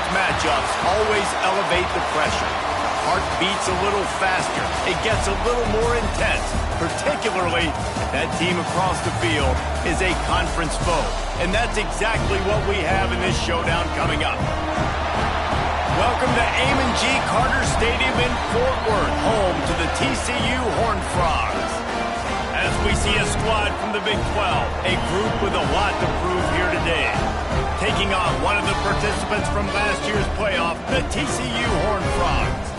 these matchups always elevate the pressure. Heart beats a little faster. It gets a little more intense, particularly if that team across the field is a conference foe. And that's exactly what we have in this showdown coming up. Welcome to Amon G. Carter Stadium in Fort Worth, home to the TCU Horned Frogs. As we see a squad from the Big 12, a group with a lot to prove here today. Taking on one of the participants from last year's playoff, the TCU Horned Frogs.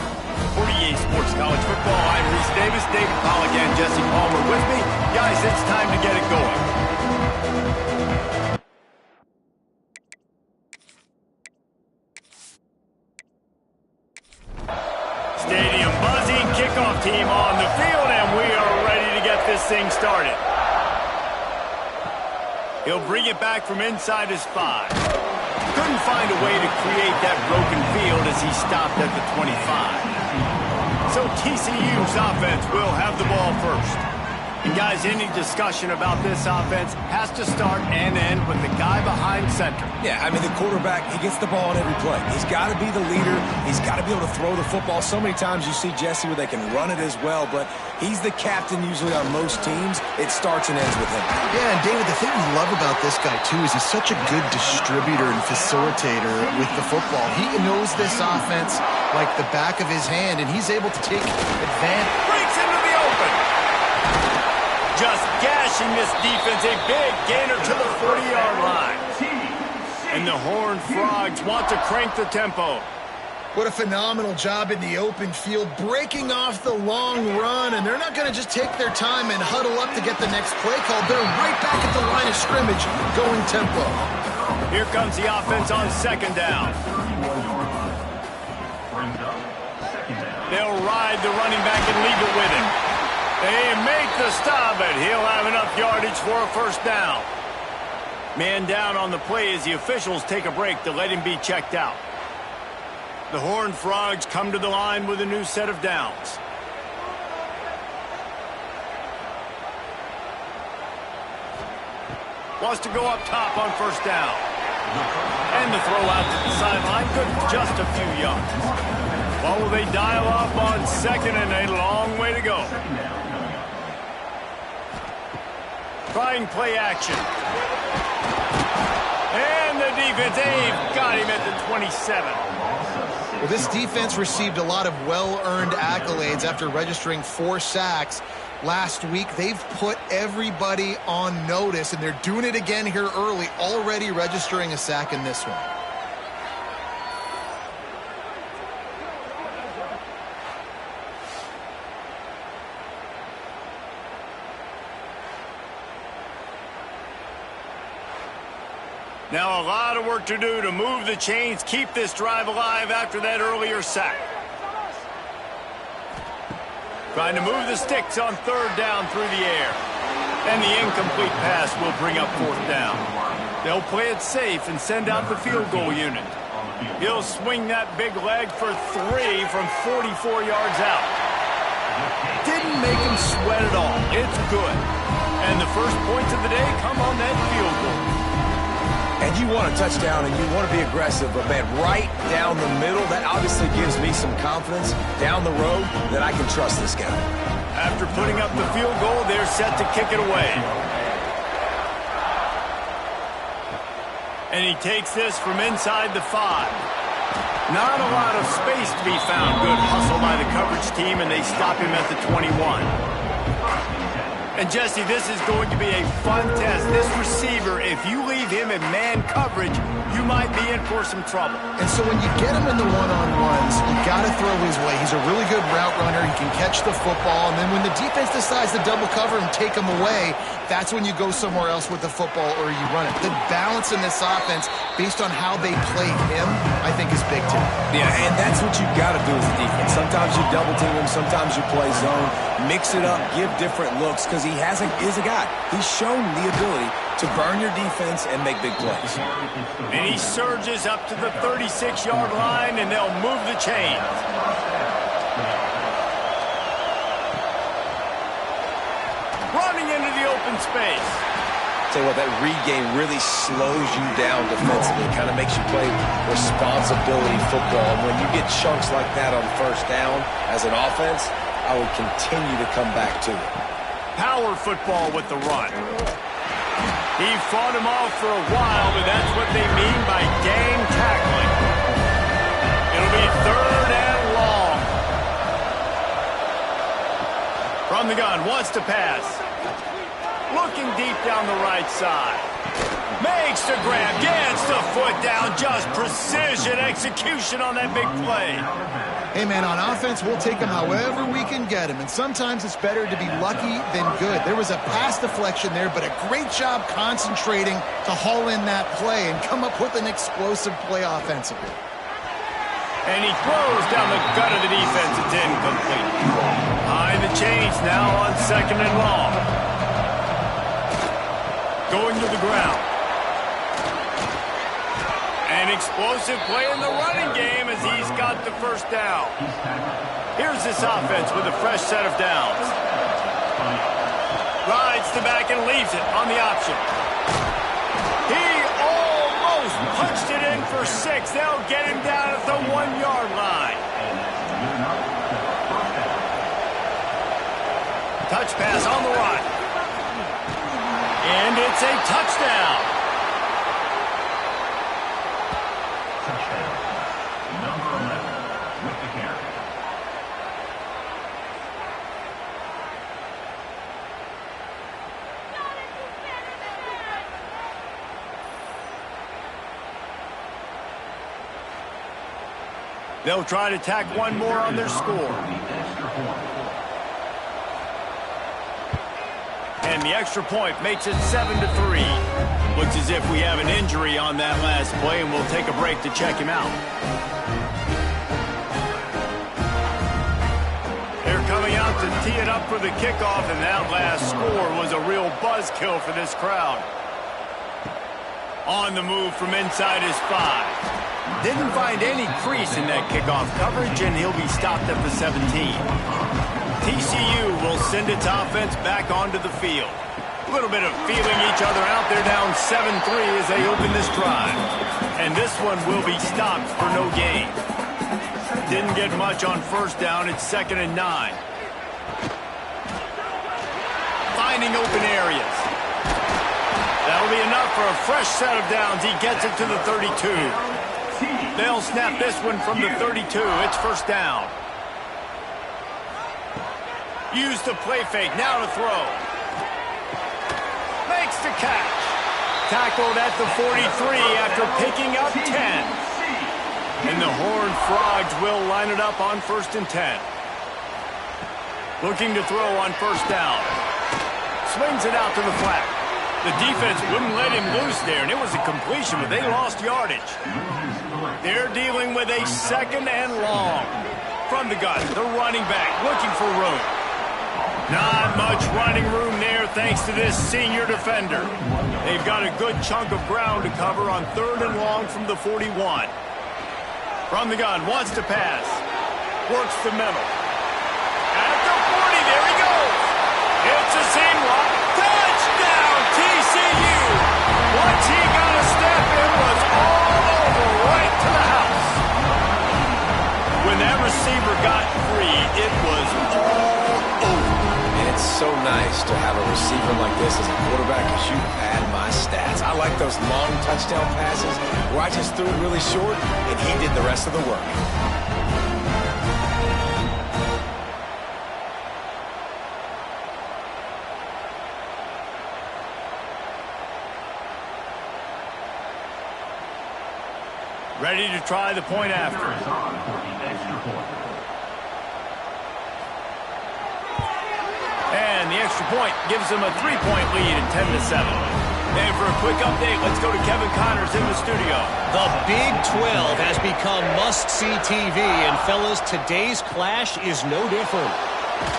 For EA Sports College Football, I'm Reese Davis, David Pollack, and Jesse Palmer with me. Guys, it's time to get it going. Stadium buzzing, kickoff team on the field, and we are ready to get this thing started. He'll bring it back from inside his 5. Couldn't find a way to create that broken field as he stopped at the 25. So TCU's offense will have the ball first. And guys, any discussion about this offense has to start and end with the guy behind center. Yeah, I mean, the quarterback, he gets the ball on every play. He's got to be the leader. He's got to be able to throw the football. So many times you see Jesse where they can run it as well, but he's the captain usually on most teams. It starts and ends with him. Yeah, and David, the thing we love about this guy, too, is he's such a good distributor and facilitator with the football. He knows this offense like the back of his hand, and he's able to take advantage. Breaks into the open. Just gashing this defense, a big gainer to the 40-yard line. And the Horned Frogs want to crank the tempo. What a phenomenal job in the open field, breaking off the long run, and they're not going to just take their time and huddle up to get the next play call. They're right back at the line of scrimmage, going tempo. Here comes the offense on second down. They'll ride the running back and leave it with him. They make the stop, but he'll have enough yardage for a first down. Man down on the play as the officials take a break to let him be checked out. The Horned Frogs come to the line with a new set of downs. Wants to go up top on first down. And the throw out to the sideline, good for just a few yards. Well, will they dial up on second and a long way to go? Trying play action. And the defense, they've got him at the 27. Well, this defense received a lot of well-earned accolades after registering 4 sacks last week. They've put everybody on notice, and they're doing it again here early, already registering a sack in this one. Now a lot of work to do to move the chains, keep this drive alive after that earlier sack. Trying to move the sticks on third down through the air. And the incomplete pass will bring up fourth down. They'll play it safe and send out the field goal unit. He'll swing that big leg for 3 from 44 yards out. Didn't make him sweat at all. It's good. And the first points of the day come on that field goal. And you want a touchdown and you want to be aggressive, but man, right down the middle, that obviously gives me some confidence down the road that I can trust this guy. After putting up the field goal, they're set to kick it away. And he takes this from inside the 5. Not a lot of space to be found. Good hustle by the coverage team, and they stop him at the 21. And Jesse, this is going to be a fun test. This receiver, if you leave him in man coverage, you might be in for some trouble. And so when you get him in the one-on-ones, you got to throw his way. He's a really good route runner. He can catch the football. And then when the defense decides to double cover and take him away, that's when you go somewhere else with the football or you run it. The balance in this offense, based on how they play him, I think is big too. Yeah, and that's what you've got to do as a defense. Sometimes you double team him, sometimes you play zone. Mix it up, give different looks, because he is a guy. He's shown the ability to burn your defense and make big plays. And he surges up to the 36-yard line, and they'll move the chains. Running into the open space. Tell you what, that read game really slows you down defensively. It kind of makes you play responsibility football. And when you get chunks like that on first down as an offense, I would continue to come back to it. Power football with the run. He fought him off for a while, but that's what they mean by game tackling. It'll be 3rd and long. From the gun, wants to pass. Looking deep down the right side. Makes the grab, gets the foot down. Just precision execution on that big play. Hey, man, on offense, we'll take them however we can get them. And sometimes it's better to be lucky than good. There was a pass deflection there, but a great job concentrating to haul in that play and come up with an explosive play offensively. And he throws down the gut of the defense. It's incomplete. Behind the chains now on 2nd and long. Going to the ground. An explosive play in the running game as he's got the first down. Here's this offense with a fresh set of downs. Rides the back and leaves it on the option. He almost punched it in for 6. They'll get him down at the 1-yard line. Touch pass on the run. And it's a touchdown. They'll try to tack one more on their score. And the extra point makes it 7-3. Looks as if we have an injury on that last play, and we'll take a break to check him out. They're coming out to tee it up for the kickoff, and that last score was a real buzzkill for this crowd. On the move from inside his 5. Didn't find any crease in that kickoff coverage, and he'll be stopped at the 17. TCU will send its offense back onto the field. A little bit of feeling each other out. They're down 7-3 as they open this drive. And this one will be stopped for no gain. Didn't get much on first down. It's 2nd and 9. Finding open areas. That'll be enough for a fresh set of downs. He gets it to the 32. They'll snap this one from the 32. It's first down. Use the play fake. Now to throw. Makes the catch. Tackled at the 43 after picking up 10. And the Horned Frogs will line it up on 1st and 10. Looking to throw on first down. Swings it out to the flat. The defense wouldn't let him loose there, and it was a completion, but they lost yardage. They're dealing with a 2nd and long. From the gun, the running back looking for room. Not much running room there thanks to this senior defender. They've got a good chunk of ground to cover on 3rd and long from the 41. From the gun, wants to pass. Works the middle. At the 40, there he goes. It's a seam lock. Touchdown, TCU. Once he got a step, it was all over right to the house. When that receiver got free, it was all over. And it's so nice to have a receiver like this as a quarterback because you pad my stats. I like those long touchdown passes where I just threw it really short and he did the rest of the work. Ready to try the point after. And the extra point gives them a 3-point lead at 10-7. And for a quick update, let's go to Kevin Connors in the studio. The Big 12 has become must-see TV, and fellas, today's clash is no different.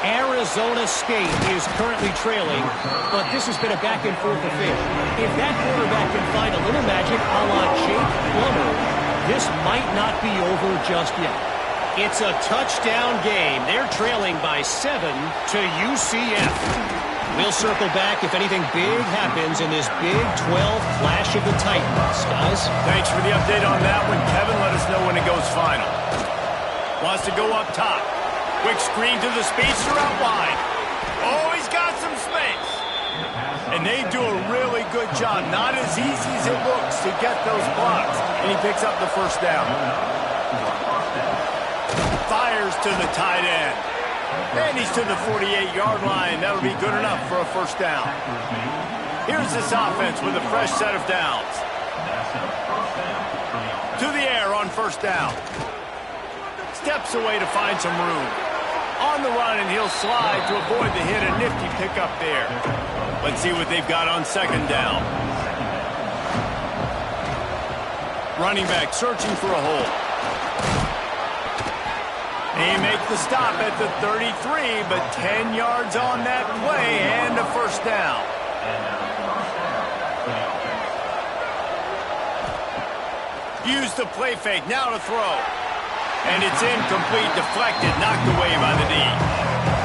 Arizona State is currently trailing, but this has been a back-and-forth affair. If that quarterback can find a little magic a la Jake Plummer, this might not be over just yet. It's a touchdown game. They're trailing by 7 to UCF. We'll circle back if anything big happens in this Big 12 Clash of the Titans. Guys? Thanks for the update on that one, Kevin. Let us know when it goes final. Wants to go up top. Quick screen to the speedster out wide. Oh, he's got some space. And they do a really good job. Not as easy as it looks to get those blocks. And he picks up the first down. Fires to the tight end. And he's to the 48-yard line. That'll be good enough for a first down. Here's this offense with a fresh set of downs. To the air on first down. Steps away to find some room. On the run, and he'll slide to avoid the hit. A nifty pickup there. Let's see what they've got on second down. Running back searching for a hole. He makes the stop at the 33, but 10 yards on that play and a first down. Use the play fake, now to throw. And it's incomplete, deflected, knocked away by the D.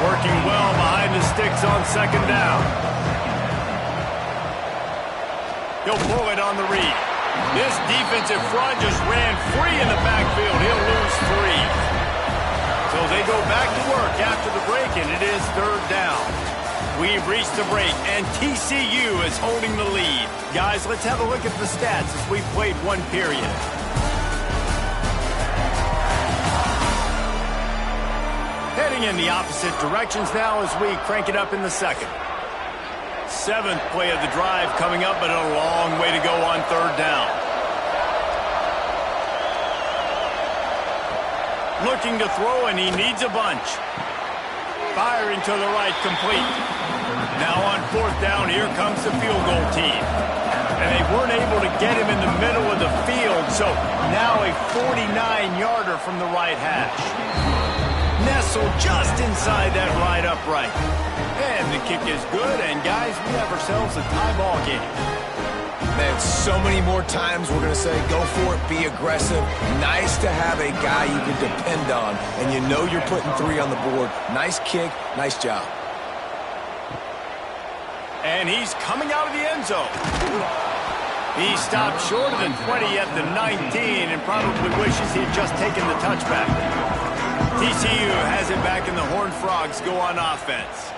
Working well behind the sticks on second down. He'll pull it on the read. This defensive front just ran free in the backfield. He'll lose 3. So they go back to work after the break, and it is third down. We've reached the break, and TCU is holding the lead. Guys, let's have a look at the stats as we've played one period. Heading in the opposite directions now as we crank it up in the second. 7th play of the drive coming up, but a long way to go on third down. Looking to throw, and he needs a bunch. Firing to the right, complete. Now on fourth down, here comes the field goal team. And they weren't able to get him in the middle of the field, so now a 49-yarder from the right hash. Nestled just inside that right upright. And the kick is good, and guys, we have ourselves a tie ball game. Man, so many more times we're going to say, go for it, be aggressive. Nice to have a guy you can depend on, and you know you're putting 3 on the board. Nice kick, nice job. And he's coming out of the end zone. He stopped short of the 20 at the 19 and probably wishes he had just taken the touchback. TCU has it back, and the Horned Frogs go on offense.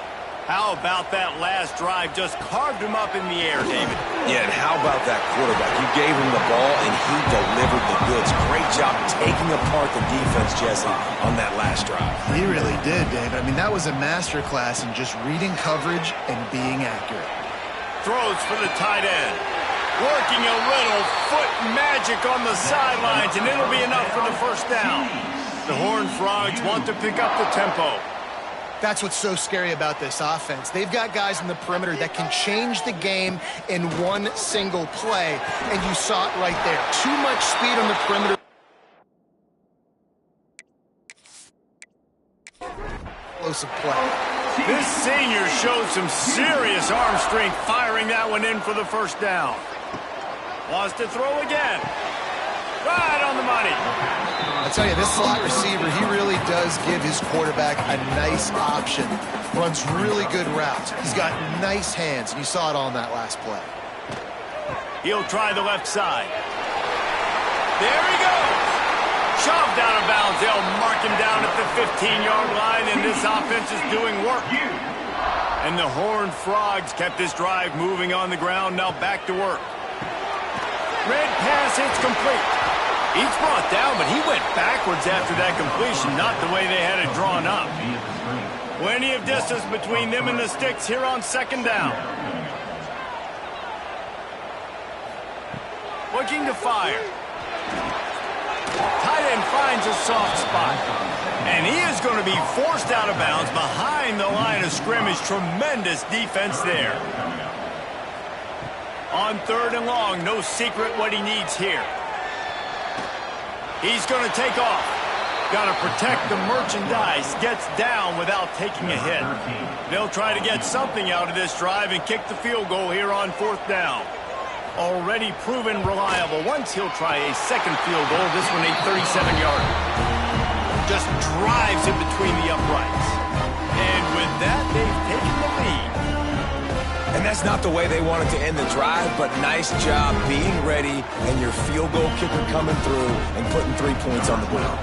How about that last drive? Just carved him up in the air, David. Yeah, and how about that quarterback? You gave him the ball, and he delivered the goods. Great job taking apart the defense, Jesse, on that last drive. He really did, David. I mean, that was a masterclass in just reading coverage and being accurate. Throws for the tight end. Working a little foot magic on the sidelines, and it'll be enough for the first down. The Horned Frogs want to pick up the tempo. That's what's so scary about this offense. They've got guys in the perimeter that can change the game in one single play, and you saw it right there. Too much speed on the perimeter. Explosive play. This senior showed some serious arm strength firing that one in for the first down. Wants to throw again. Right on the money. I tell you, this slot receiver, he really does give his quarterback a nice option. Runs really good routes. He's got nice hands, and you saw it all in that last play. He'll try the left side. There he goes. Shoved out of bounds. They'll mark him down at the 15-yard line, and this offense is doing work. And the Horned Frogs kept this drive moving on the ground. Now back to work. Red pass, it's complete. He's brought down, but he went backwards after that completion, not the way they had it drawn up. Plenty of distance between them and the sticks here on second down. Looking to fire. Tight end finds a soft spot. And he is going to be forced out of bounds behind the line of scrimmage. Tremendous defense there. On third and long, no secret what he needs here. He's going to take off. Got to protect the merchandise. Gets down without taking a hit. They'll try to get something out of this drive and kick the field goal here on fourth down. Already proven reliable. Once he'll try a second field goal. This one a 37-yarder. Just drives in between the uprights. And with that, they've taken the lead. And that's not the way they wanted to end the drive, but nice job being ready and your field goal kicker coming through and putting 3 points on the board.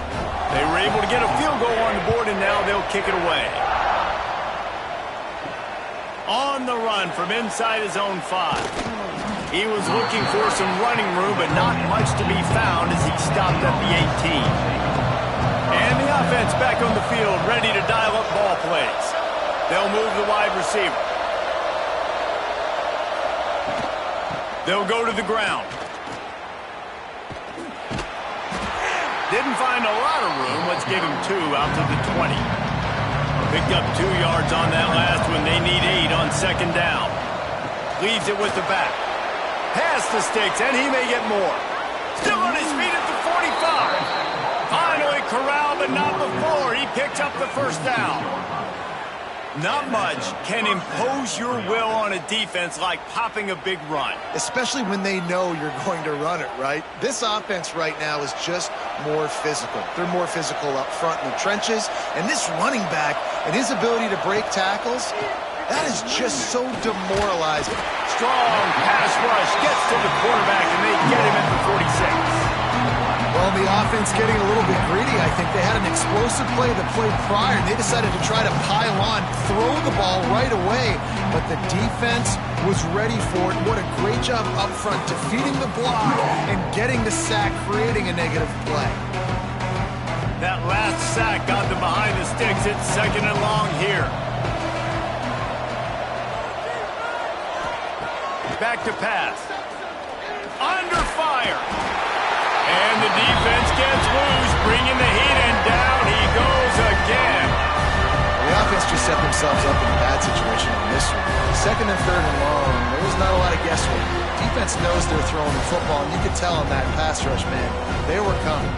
They were able to get a field goal on the board, and now they'll kick it away. On the run from inside his own 5. He was looking for some running room, but not much to be found as he stopped at the 18. And the offense back on the field, ready to dial up ball plays. They'll move the wide receiver. They'll go to the ground. Didn't find a lot of room. Let's give him 2 out to the 20. Picked up 2 yards on that last one. They need 8 on second down. Leaves it with the back. Past the sticks, and he may get more. Still on his feet at the 45. Finally corralled, but not before. He picks up the first down. Not much can impose your will on a defense like popping a big run. Especially when they know you're going to run it, right? This offense right now is just more physical. They're more physical up front in the trenches. And this running back and his ability to break tackles, that is just so demoralizing. Strong pass rush gets to the quarterback, and they get him at the 46. Well, the offense getting a little bit greedy. I think they had an explosive play the play prior, and they decided to try to pile on, throw the ball right away. But the defense was ready for it. What a great job up front, defeating the block and getting the sack, creating a negative play. That last sack got them behind the sticks. It's second and long here. Back to pass. Under fire. And the defense gets loose, bringing the heat, and down he goes again. The offense just set themselves up in a bad situation on this one. Second and third and long, there was not a lot of guesswork. Defense knows they're throwing the football, and you could tell on that pass rush, man, they were coming.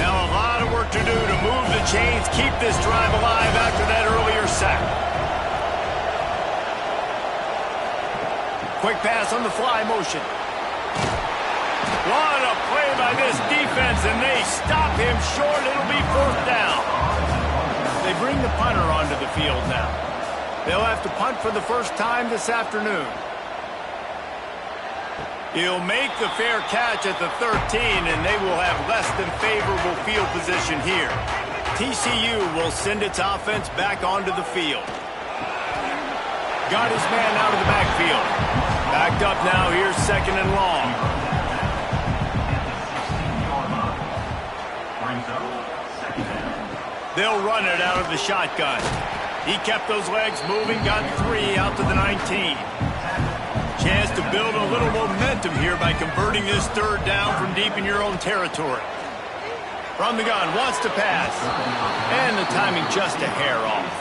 Now a lot of work to do to move the chains, keep this drive alive after that earlier sack. Quick pass on the fly motion. What a play by this defense, and they stop him short. It'll be fourth down. They bring the punter onto the field now. They'll have to punt for the first time this afternoon. He'll make the fair catch at the 13, and they will have less than favorable field position here. TCU will send its offense back onto the field. Got his man out of the backfield. Backed up now, here's second and long. They'll run it out of the shotgun. He kept those legs moving, got 3 out to the 19. Chance to build a little momentum here by converting this third down from deep in your own territory. From the gun, wants to pass. And the timing just a hair off.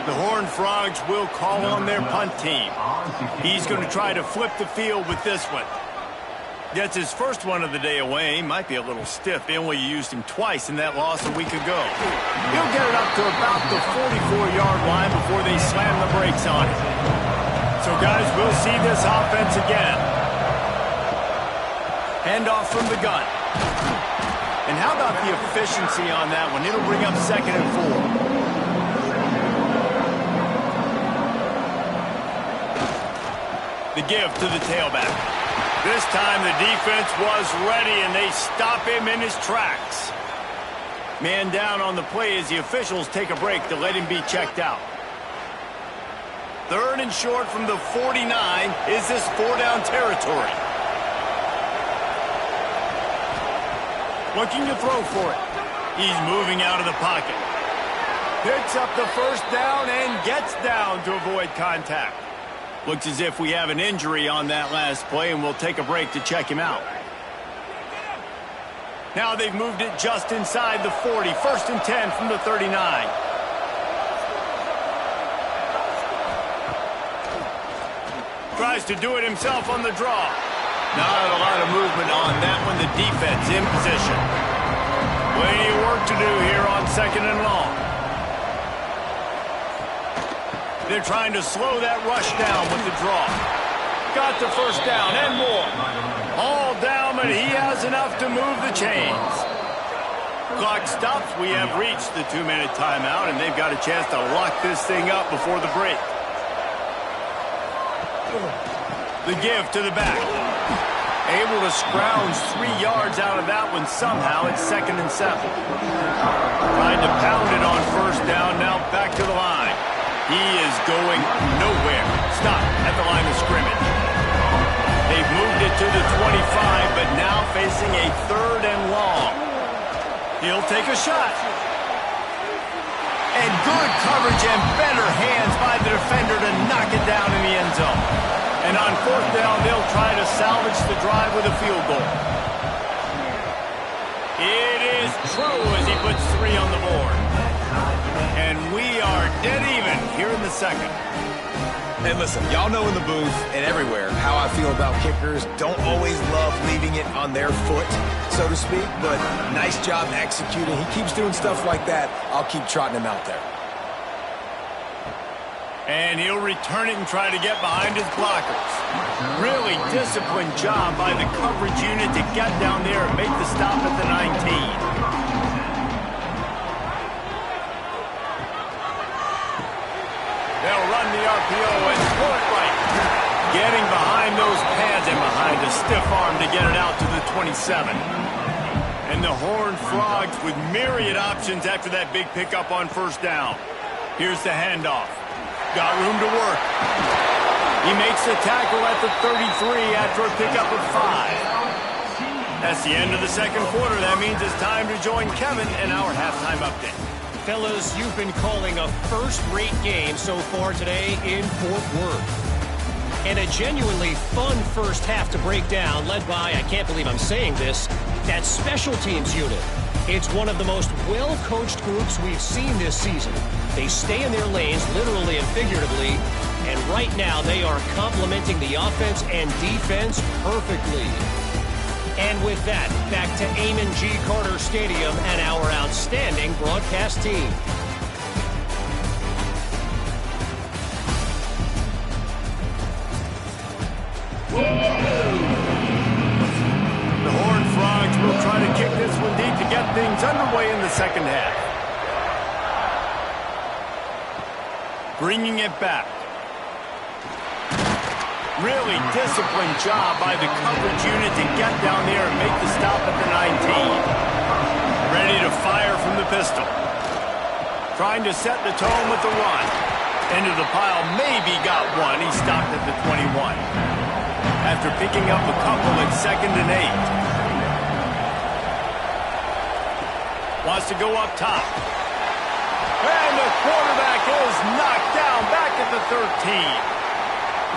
The Horned Frogs will call on their punt team. He's going to try to flip the field with this one. Gets his first one of the day away. Might be a little stiff. They only used him twice in that loss a week ago. He'll get it up to about the 44-yard line before they slam the brakes on it. So, guys, we'll see this offense again. Handoff from the gun. And how about the efficiency on that one? It'll bring up second and 4. The give to the tailback. This time the defense was ready, and they stop him in his tracks. Man down on the play as the officials take a break to let him be checked out. Third and short from the 49. Is this 4-down territory? Looking to throw for it. He's moving out of the pocket. Picks up the first down and gets down to avoid contact. Looks as if we have an injury on that last play, and we'll take a break to check him out. Now they've moved it just inside the 40. First and 10 from the 39. Tries to do it himself on the draw. Not a lot of movement on that one. The defense in position. Plenty of work to do here on second and long. They're trying to slow that rush down with the draw. Got the first down and more. All down, but he has enough to move the chains. Clock stops. We have reached the 2-minute timeout, and they've got a chance to lock this thing up before the break. The give to the back. Able to scrounge 3 yards out of that one somehow. It's 2nd and 7. Trying to pound it on first down. Now back to the line. He is going nowhere. Stop at the line of scrimmage. They've moved it to the 25, but now facing a 3rd and long. He'll take a shot. And good coverage and better hands by the defender to knock it down in the end zone. And on 4th down, they'll try to salvage the drive with a field goal. It is true as he puts 3 on the board. And we are dead even here in the 2nd. And listen, y'all know in the booth and everywhere how I feel about kickers. Don't always love leaving it on their foot, so to speak, but nice job executing. He keeps doing stuff like that. I'll keep trotting him out there. And he'll return it and try to get behind his blockers. Really disciplined job by the coverage unit to get down there and make the stop at the 19. They'll run the RPO and pull it right. Getting behind those pads and behind a stiff arm to get it out to the 27. And the Horned Frogs with myriad options after that big pickup on first down. Here's the handoff. Got room to work. He makes the tackle at the 33 after a pickup of 5. That's the end of the 2nd quarter. That means it's time to join Kevin in our halftime update. Fellas, you've been calling a first-rate game so far today in Fort Worth. And a genuinely fun first half to break down, led by, I can't believe I'm saying this, that special teams unit. It's one of the most well-coached groups we've seen this season. They stay in their lanes, literally and figuratively, and right now they are complementing the offense and defense perfectly. And with that, back to Amon G. Carter Stadium and our outstanding broadcast team. The Horned Frogs will try to kick this one deep to get things underway in the 2nd half. Bringing it back. Really disciplined job by the coverage unit to get down there and make the stop at the 19. Ready to fire from the pistol. Trying to set the tone with the run. Into the pile, maybe got one. He stopped at the 21. After picking up a couple at 2nd and 8. Wants to go up top. And the quarterback is knocked down back at the 13.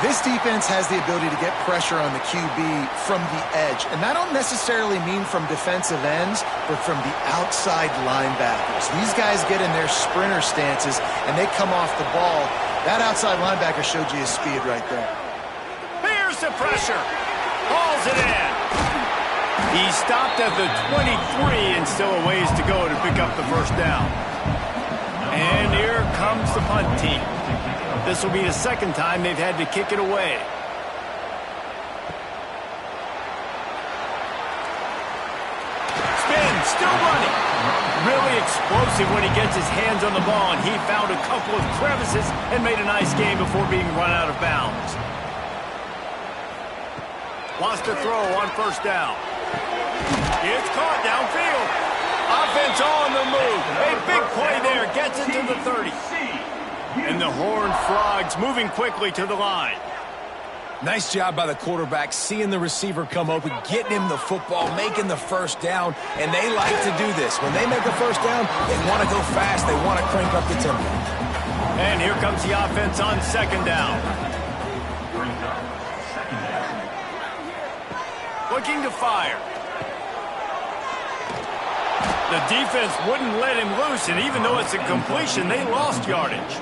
This defense has the ability to get pressure on the QB from the edge. And I don't necessarily mean from defensive ends, but from the outside linebackers. These guys get in their sprinter stances, and they come off the ball. That outside linebacker showed you his speed right there. Here's the pressure. Hauls it in. He stopped at the 23 and still a ways to go to pick up the first down. And here comes the punt team. This will be the 2nd time they've had to kick it away. Spin, still running. Really explosive when he gets his hands on the ball, and he found a couple of crevices and made a nice game before being run out of bounds. Wants to throw on first down. It's caught downfield. Offense on the move. A big play there. Gets it to the 30. And the Horned Frogs moving quickly to the line. Nice job by the quarterback, seeing the receiver come open, getting him the football, making the first down, and they like to do this. When they make a first down, they want to go fast, they want to crank up the tempo. And here comes the offense on 2nd down. Looking to fire. The defense wouldn't let him loose, and even though it's a completion, they lost yardage.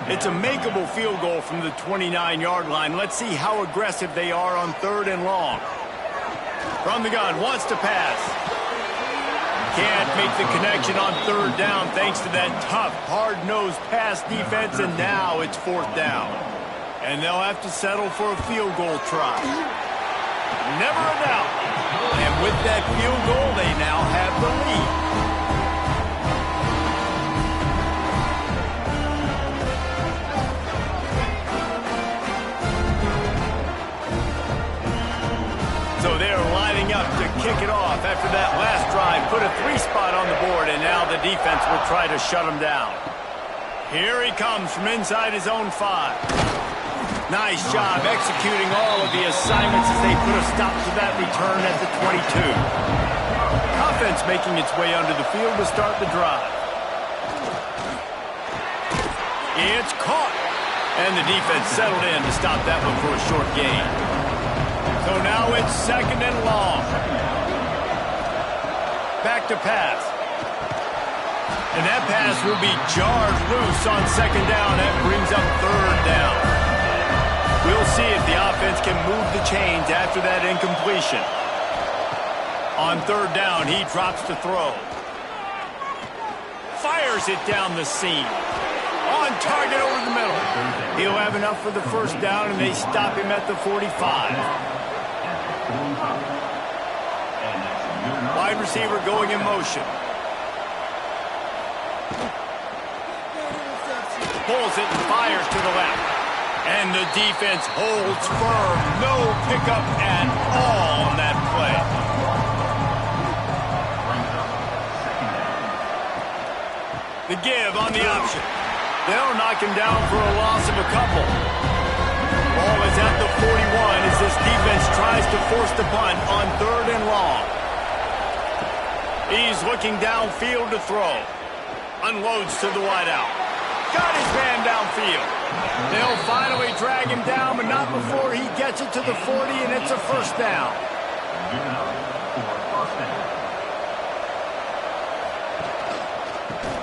It's a makeable field goal from the 29-yard line. Let's see how aggressive they are on 3rd and long. From the gun, wants to pass. Can't make the connection on 3rd down thanks to that tough, hard-nosed pass defense, and now it's 4th down. And they'll have to settle for a field goal try. Never a doubt. And with that field goal, they now have the lead. So they're lining up to kick it off after that last drive. Put a 3-spot on the board, and now the defense will try to shut them down. Here he comes from inside his own 5. Nice job executing all of the assignments as they put a stop to that return at the 22. Offense making its way onto the field to start the drive. It's caught. And the defense settled in to stop that one for a short gain. So now it's 2nd and long. Back to pass. And that pass will be jarred loose on 2nd down. That brings up 3rd down. We'll see if the offense can move the chains after that incompletion. On 3rd down, he drops to throw. Fires it down the seam. On target over the middle. He'll have enough for the 1st down, and they stop him at the 45. Wide receiver going in motion. Pulls it and fires to the left. And the defense holds firm. No pickup at all on that play. The give on the option. They'll knock him down for a loss of a couple. Ball is at the 41 as this defense tries to force the punt on 3rd and long. He's looking downfield to throw. Unloads to the wideout. Got his man downfield. They'll finally drag him down, but not before he gets it to the 40, and it's a 1st down.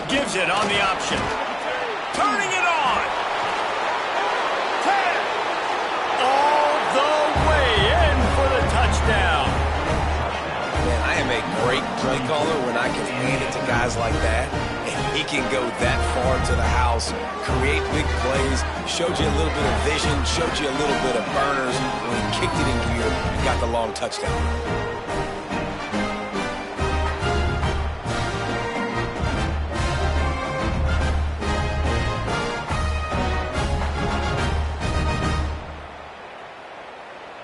Gives it on the option. Turning it on. 10. All the way in for the touchdown. Man, I am a great play caller when I can hand it to guys like that. And he can go that far to the house, create big plays, showed you a little bit of vision, showed you a little bit of burners. When he kicked it in gear, he got the long touchdown.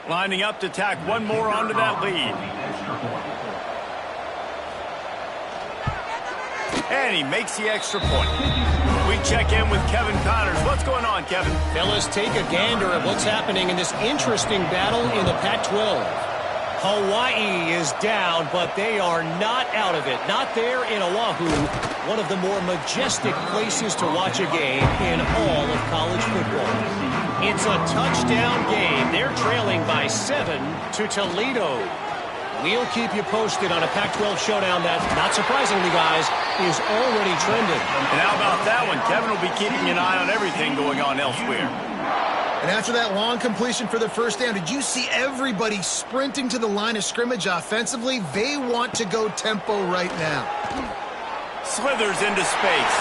Lining up to tack one more onto that lead. And he makes the extra point. We check in with Kevin Connors. What's going on, Kevin? Fellas, take a gander at what's happening in this interesting battle in the Pac-12. Hawaii is down, but they are not out of it. Not there in Oahu, one of the more majestic places to watch a game in all of college football. It's a touchdown game. They're trailing by 7 to Toledo. We'll keep you posted on a Pac-12 showdown that, not surprisingly, guys, is already trending. And how about that one? Kevin will be keeping an eye on everything going on elsewhere. And after that long completion for the 1st down, did you see everybody sprinting to the line of scrimmage offensively? They want to go tempo right now. Slithers into space.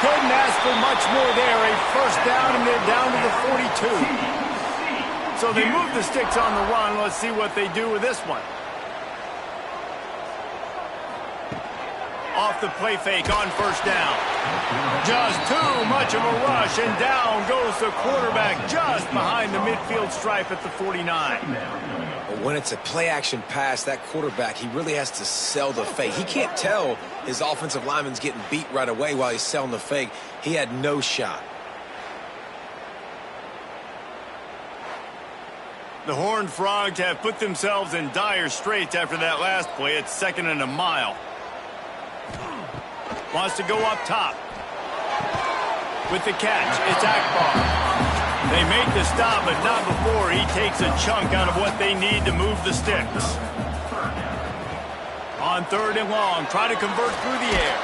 Couldn't ask for much more there. A 1st down, and they're down to the 42. So they move the sticks on the run. Let's see what they do with this one. Off the play fake on 1st down. Just too much of a rush, and down goes the quarterback just behind the midfield stripe at the 49. But when it's a play-action pass, that quarterback, he really has to sell the fake. He can't tell his offensive lineman's getting beat right away while he's selling the fake. He had no shot. The Horned Frogs have put themselves in dire straits after that last play. It's 2nd and a mile. Wants to go up top. With the catch, it's Akbar. They make the stop, but not before he takes a chunk out of what they need to move the sticks. On 3rd and long, try to convert through the air.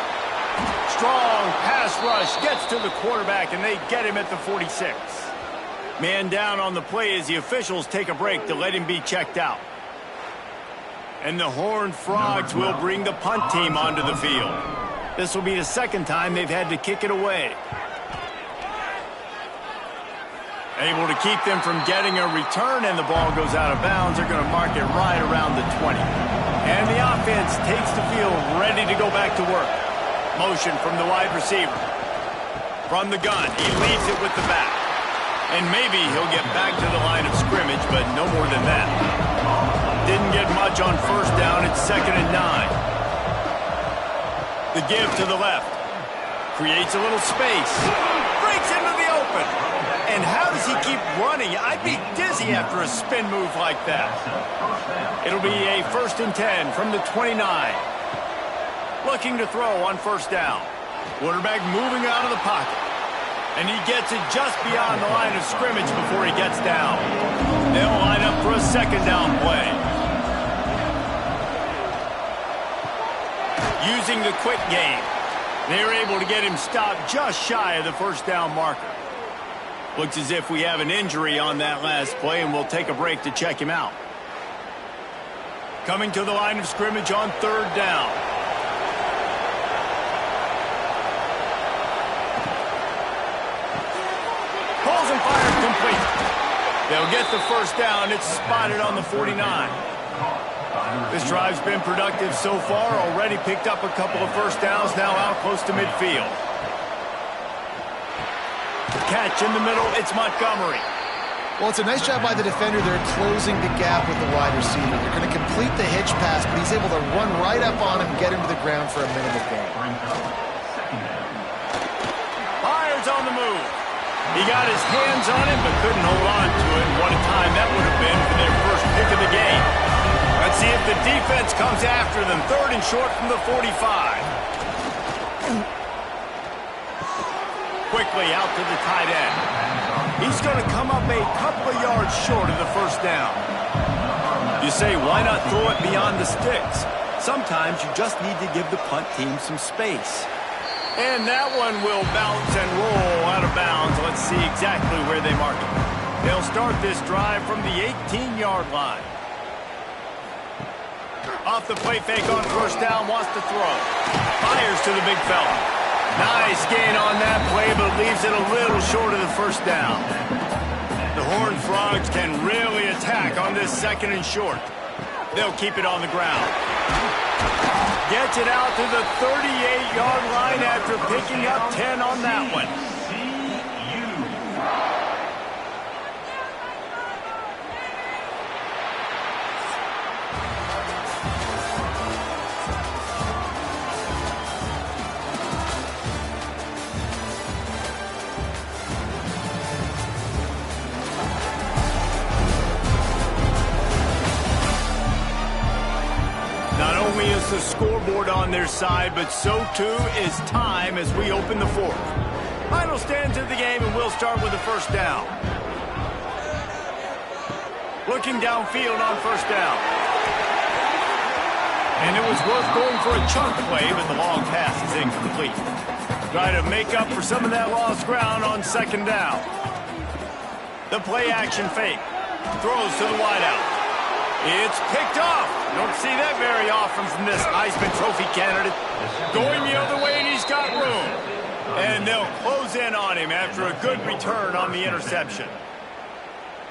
Strong pass rush gets to the quarterback, and they get him at the 46. Man down on the play as the officials take a break to let him be checked out. And the Horned Frogs will bring the punt team onto the field. This will be the 2nd time they've had to kick it away. Able to keep them from getting a return, and the ball goes out of bounds. They're going to mark it right around the 20. And the offense takes the field, ready to go back to work. Motion from the wide receiver. From the gun, he leads it with the back. And maybe he'll get back to the line of scrimmage, but no more than that. Didn't get much on first down. It's 2nd and 9. The give to the left. Creates a little space. Breaks into the open. And how does he keep running? I'd be dizzy after a spin move like that. It'll be a 1st and 10 from the 29. Looking to throw on first down. Quarterback moving out of the pocket. And he gets it just beyond the line of scrimmage before he gets down. They'll line up for a 2nd down play. Using the quick game, they're able to get him stopped just shy of the first down marker. Looks as if we have an injury on that last play, and we'll take a break to check him out. Coming to the line of scrimmage on 3rd down. Pulls and fires complete. They'll get the first down. It's spotted on the 49. This drive's been productive so far. Already picked up a couple of first downs, now out close to midfield. Catch in the middle, it's Montgomery. Well, it's a nice job by the defender there closing the gap with the wide receiver. They're going to complete the hitch pass, but he's able to run right up on him and get him to the ground for a minimal gain. Fires on the move. He got his hands on it, but couldn't hold on to it. What a time that would have been for their first pick of the game. Let's see if the defense comes after them. 3rd and short from the 45. Quickly out to the tight end. He's going to come up a couple of yards short of the first down. You say, why not throw it beyond the sticks? Sometimes you just need to give the punt team some space. And that one will bounce and roll out of bounds. Let's see exactly where they mark it. They'll start this drive from the 18-yard line. Off the play fake on first down, wants to throw. Fires to the big fella. Nice gain on that play, but leaves it a little short of the first down. The Horned Frogs can really attack on this 2nd and short. They'll keep it on the ground. Gets it out to the 38-yard line after picking up 10 on that one. The scoreboard on their side, but so too is time as we open the 4th. Final stands of the game, and we'll start with the first down. Looking downfield on first down. And it was worth going for a chunk play, but the long pass is incomplete. Try to make up for some of that lost ground on 2nd down. The play action fake. Throws to the wideout. It's picked off. Don't see that very often from this Heisman Trophy candidate. Going the other way, and he's got room. And they'll close in on him after a good return on the interception.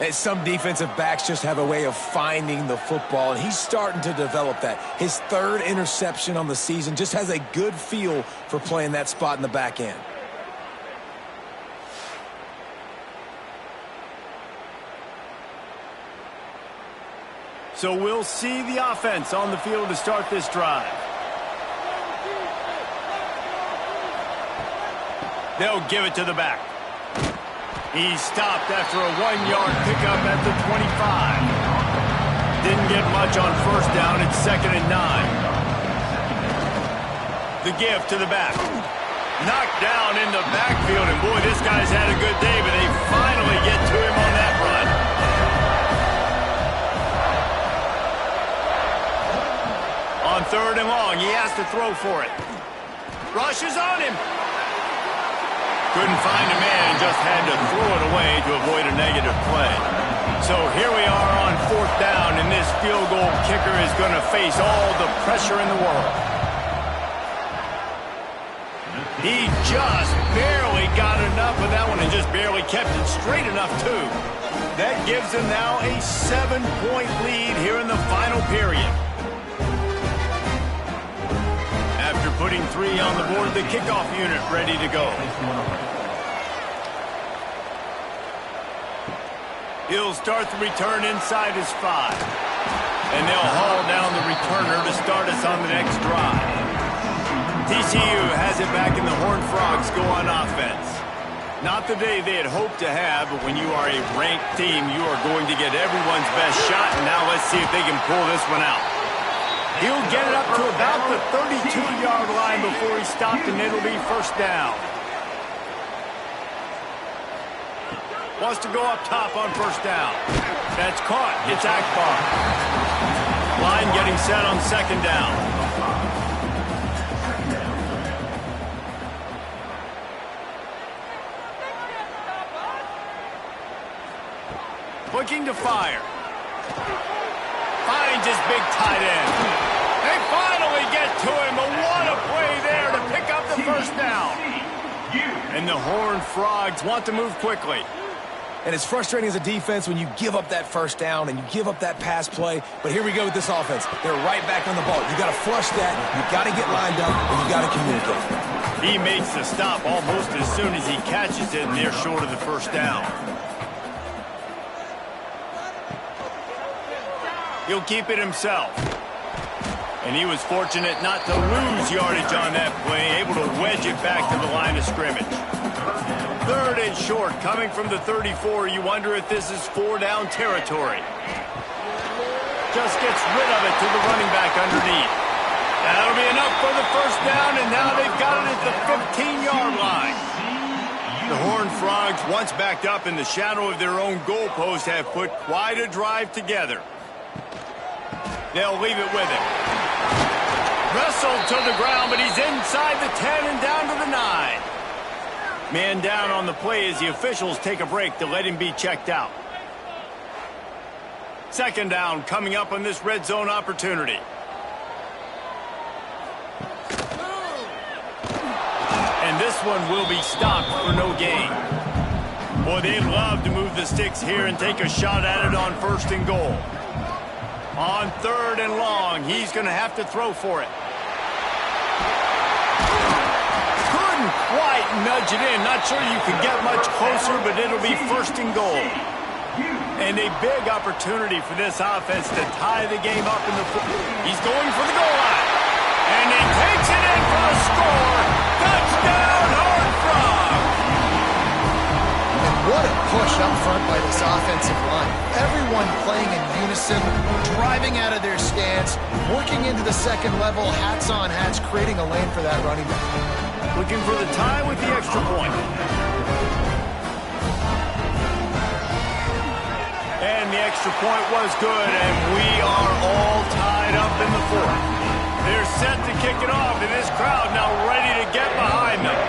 And some defensive backs just have a way of finding the football, and he's starting to develop that. His 3rd interception on the season, just has a good feel for playing that spot in the back end. So we'll see the offense on the field to start this drive. They'll give it to the back. He's stopped after a 1-yard pickup at the 25. Didn't get much on first down. It's 2nd and 9. The give to the back. Knocked down in the backfield, and boy, this guy's had a good day, but they finally get to him on that run. On 3rd and long, he has to throw for it. Rushes on him. Couldn't find a man and just had to throw it away to avoid a negative play. So here we are on 4th down, and this field goal kicker is going to face all the pressure in the world. He just barely got enough of that one and just barely kept it straight enough, too. That gives him now a 7-point lead here in the final period. After putting 3 on the board, the kickoff unit ready to go. He'll start the return inside his 5. And they'll haul down the returner to start us on the next drive. TCU has it back, and the Horned Frogs go on offense. Not the day they had hoped to have, but when you are a ranked team, you are going to get everyone's best shot, and now let's see if they can pull this one out. He'll get it up to about the 32-yard line before he stopped, and it'll be first down. Wants to go up top on first down. That's caught. It's Akbar. Line getting set on second down. Looking to fire. Finds his big tight end. They finally get to him, but what a play there to pick up the first down. And the Horned Frogs want to move quickly. And it's frustrating as a defense when you give up that first down and you give up that pass play. But here we go with this offense. They're right back on the ball. You got to flush that. You got to get lined up, and you got to communicate. He makes the stop almost as soon as he catches it, and they're short of the first down. He'll keep it himself. And he was fortunate not to lose yardage on that play, able to wedge it back to the line of scrimmage. 3rd and short, coming from the 34. You wonder if this is 4-down territory. Just gets rid of it to the running back underneath. That'll be enough for the first down, and now they've got it at the 15-yard line. The Horned Frogs, once backed up in the shadow of their own goalpost, have put quite a drive together. They'll leave it with him. Wrestled to the ground, but he's inside the 10 and down to the 9. Man down on the play as the officials take a break to let him be checked out. Second down coming up on this red zone opportunity. And this one will be stopped for no gain. Boy, they'd love to move the sticks here and take a shot at it on 1st and goal. On 3rd and long, he's going to have to throw for it. Quite nudge it in. Not sure you can get much closer, but it'll be 1st and goal. And a big opportunity for this offense to tie the game up in the He's going for the goal line. And he takes it in for a score. Touchdown, Horned Frogs. And what a push up front by this offensive line. Everyone playing in unison, driving out of their stance, working into the second level, hats on hats, creating a lane for that running back. Looking for the tie with the extra point. And the extra point was good, and we are all tied up in the 4th. They're set to kick it off, and this crowd now ready to get behind them.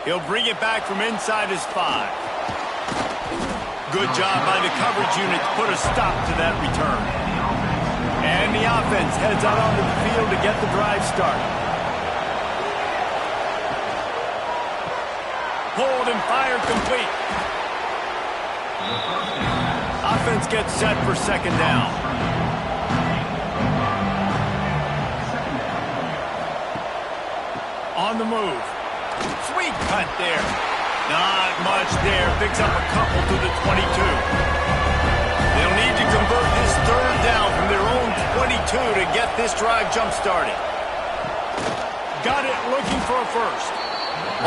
He'll bring it back from inside his 5. Good job by the coverage unit to put a stop to that return. And the offense heads out onto the field to get the drive started. Hold and fire complete. Offense gets set for second down. On the move. Sweet cut there. Not much there. Picks up a couple to the 22. They'll need to convert this 3rd down from their own 22 to get this drive jump-started. Got it looking for a 1st.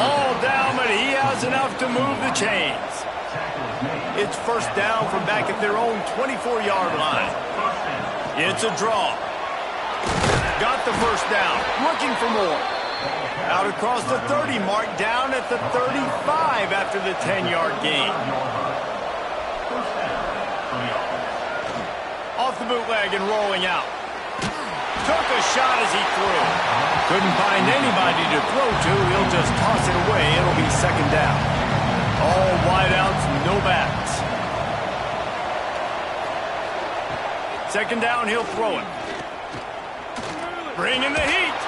All down, but he has enough to move the chains. It's first down from back at their own 24-yard line. It's a draw. Got the first down. Looking for more. Out across the 30 mark, down at the 35 after the 10-yard gain. Off the bootleg and rolling out. Took a shot as he threw. Couldn't find anybody to throw to. He'll just toss it away. It'll be second down. All wideouts, no backs. Second down, he'll throw it. Bringing the heat.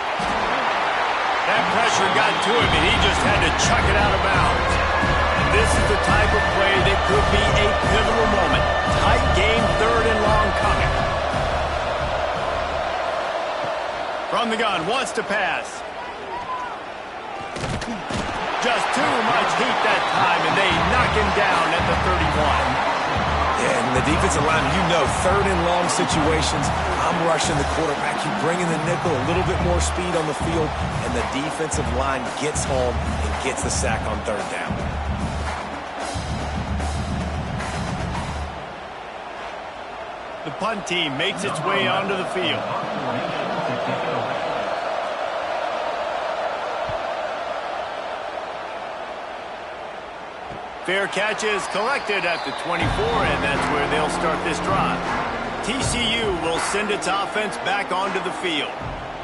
That pressure got to him, and he just had to chuck it out of bounds. And this is the type of play that could be a pivotal moment. Tight game, 3rd and long coming. From the gun, wants to pass. Just too much heat that time, and they knock him down at the 31. Yeah, and the defensive line, 3rd and long situations, I'm rushing the quarterback. You bring in the nickel, a little bit more speed on the field, and the defensive line gets home and gets the sack on 3rd down. The punt team makes its way onto the field. Fair catch is collected at the 24, and that's where they'll start this drive. TCU will send its offense back onto the field.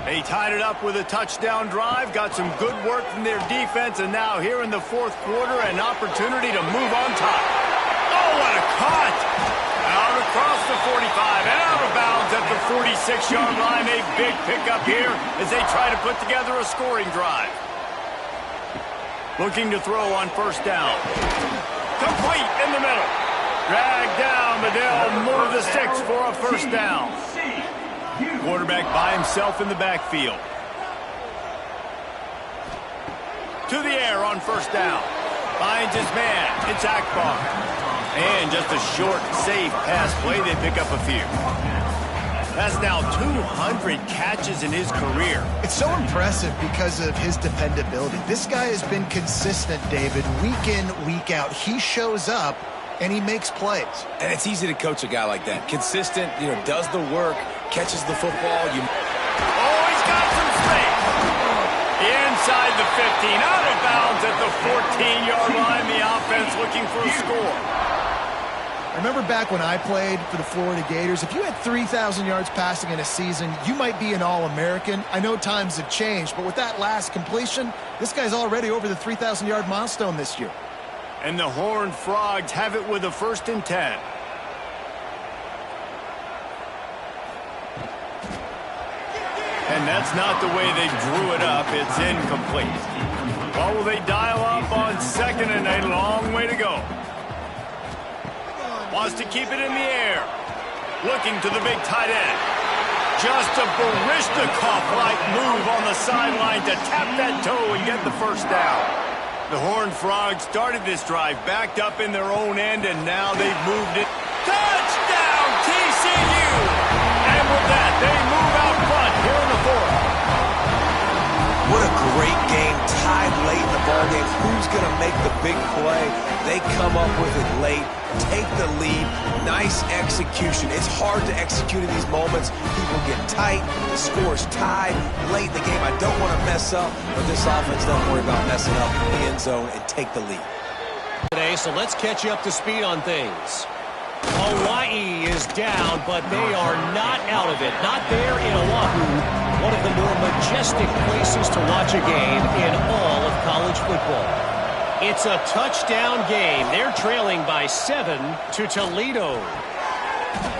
They tied it up with a touchdown drive, got some good work from their defense, and now here in the 4th quarter, an opportunity to move on top. Oh, what a cut! Out across the 45 and out of bounds at the 46-yard line. A big pickup here as they try to put together a scoring drive. Looking to throw on 1st down. Complete in the middle. Dragged down, but they'll move the sticks for a 1st down. Quarterback by himself in the backfield. To the air on 1st down. Finds his man. It's Akbar. And just a short, safe pass play. They pick up a few. That's now 200 catches in his career. It's so impressive because of his dependability. This guy has been consistent, David, week in, week out. He shows up, and he makes plays. And it's easy to coach a guy like that. Consistent, does the work, catches the football. Oh, he's got some space. Inside the 15, out of bounds at the 14-yard line. The offense looking for a score. Remember back when I played for the Florida Gators, if you had 3,000 yards passing in a season, you might be an All-American. I know times have changed, but with that last completion, this guy's already over the 3,000-yard milestone this year. And the Horned Frogs have it with a 1st and 10. And that's not the way they drew it up. It's incomplete. Well, will they dial up on 2nd and a long way to go? Wants to keep it in the air. Looking to the big tight end. Just a Baryshnikov-like move on the sideline to tap that toe and get the 1st down. The Horned Frogs started this drive backed up in their own end, and now they've moved it. Touchdown, TCU! And with that, they move out front here in the 4th. What a great game, tied late in the ballgame. Who's going to make the big play? They come up with it late, take the lead. Nice execution. It's hard to execute in these moments. People get tight, the score's tied late in the game. I don't want to mess up, but this offense doesn't worry about messing up in the end zone and take the lead. Today, so let's catch you up to speed on things. Hawaii is down, but they are not out of it. Not there in Oahu, one of the more majestic places to watch a game in all of college football. It's a touchdown game. They're trailing by 7 to Toledo.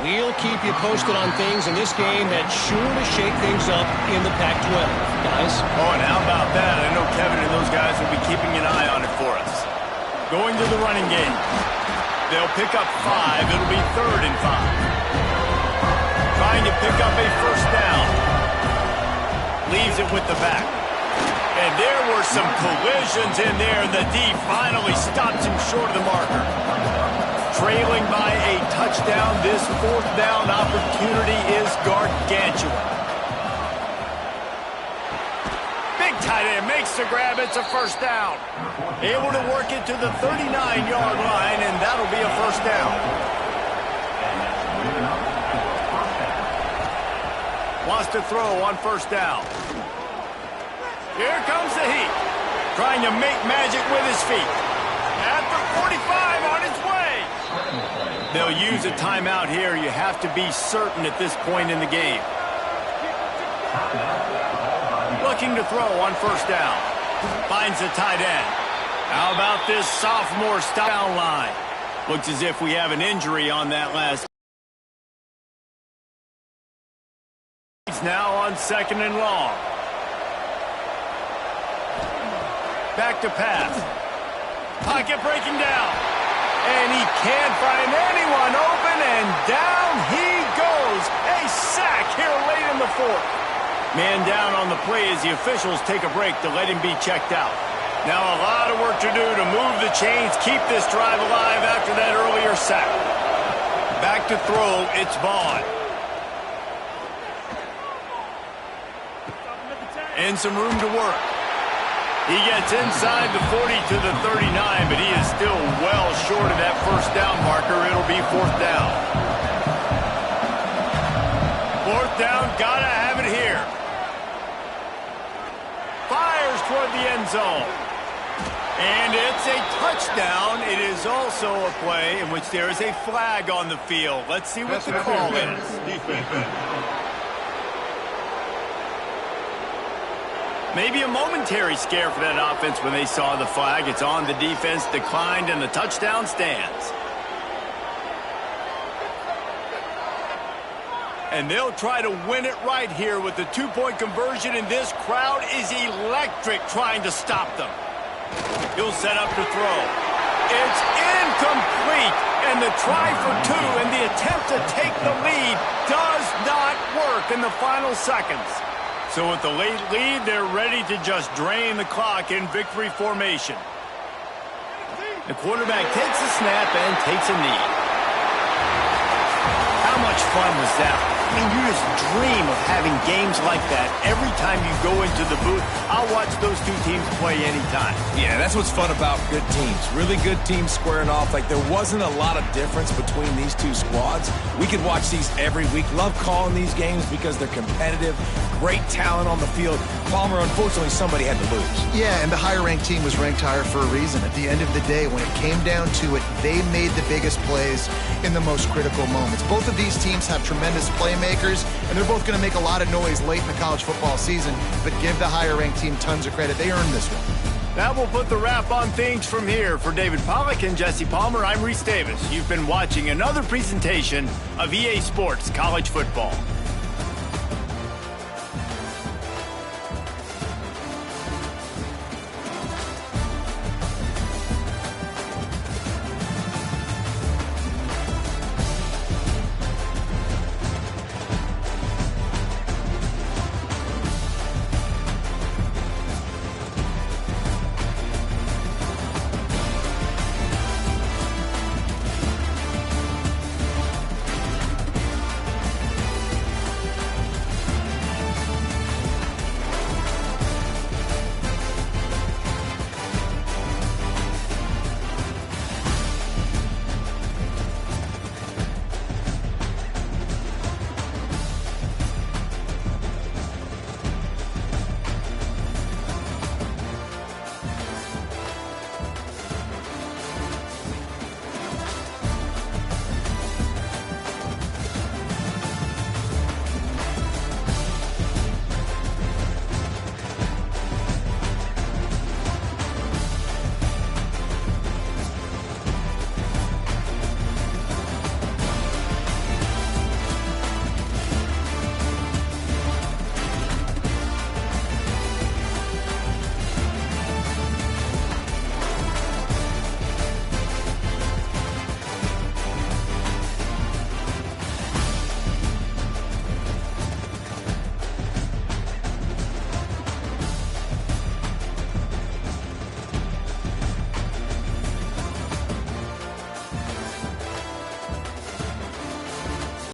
We'll keep you posted on things in this game that's sure to shake things up in the Pac-12, guys. Oh, and how about that? I know Kevin and those guys will be keeping an eye on it for us. Going to the running game. They'll pick up 5. It'll be 3rd and 5. Trying to pick up a 1st down. Leaves it with the back. And there were some collisions in there. The D finally stops him short of the marker. Trailing by a touchdown, this 4th down opportunity is gargantuan. Big tight end makes the grab. It's a 1st down. Able to work it to the 39-yard line, and that'll be a 1st down. Wants to throw on 1st down. Here comes the heat. Trying to make magic with his feet. At the 45 on its way. They'll use a timeout here. You have to be certain at this point in the game. Looking to throw on 1st down. Finds the tight end. How about this sophomore style line? Looks as if we have an injury on that last. He's now on 2nd and long. Back to pass. Pocket breaking down. And he can't find anyone open, and down he goes. A sack here late in the fourth. Man down on the play as the officials take a break to let him be checked out. Now a lot of work to do to move the chains, keep this drive alive after that earlier sack. Back to throw, it's Vaughn. And some room to work. He gets inside the 40 to the 39, but he is still well short of that first down marker. It'll be fourth down. Fourth down, gotta have it here. Fires toward the end zone. And it's a touchdown. It is also a play in which there is a flag on the field. Let's see what the call is. Maybe a momentary scare for that offense when they saw the flag. It's on, the defense declined, and the touchdown stands. And they'll try to win it right here with the two-point conversion, and this crowd is electric trying to stop them. He'll set up to throw. It's incomplete, and the try for two and the attempt to take the lead does not work in the final seconds. So with the late lead, they're ready to just drain the clock in victory formation. The quarterback takes a snap and takes a knee. How much fun was that? I mean, you just dream of having games like that every time you go into the booth. I'll watch those two teams play anytime. Yeah, that's what's fun about good teams. Really good teams squaring off. Like, there wasn't a lot of difference between these two squads. We could watch these every week. Love calling these games because they're competitive. Great talent on the field. Palmer, unfortunately, somebody had to lose. Yeah, and the higher-ranked team was ranked higher for a reason. At the end of the day, when it came down to it, they made the biggest plays in the most critical moments. Both of these teams have tremendous playmakers, and they're both going to make a lot of noise late in the college football season, but give the higher-ranked team tons of credit. They earned this one. That will put the wrap on things from here. For David Pollack and Jesse Palmer, I'm Reese Davis. You've been watching another presentation of EA Sports College Football.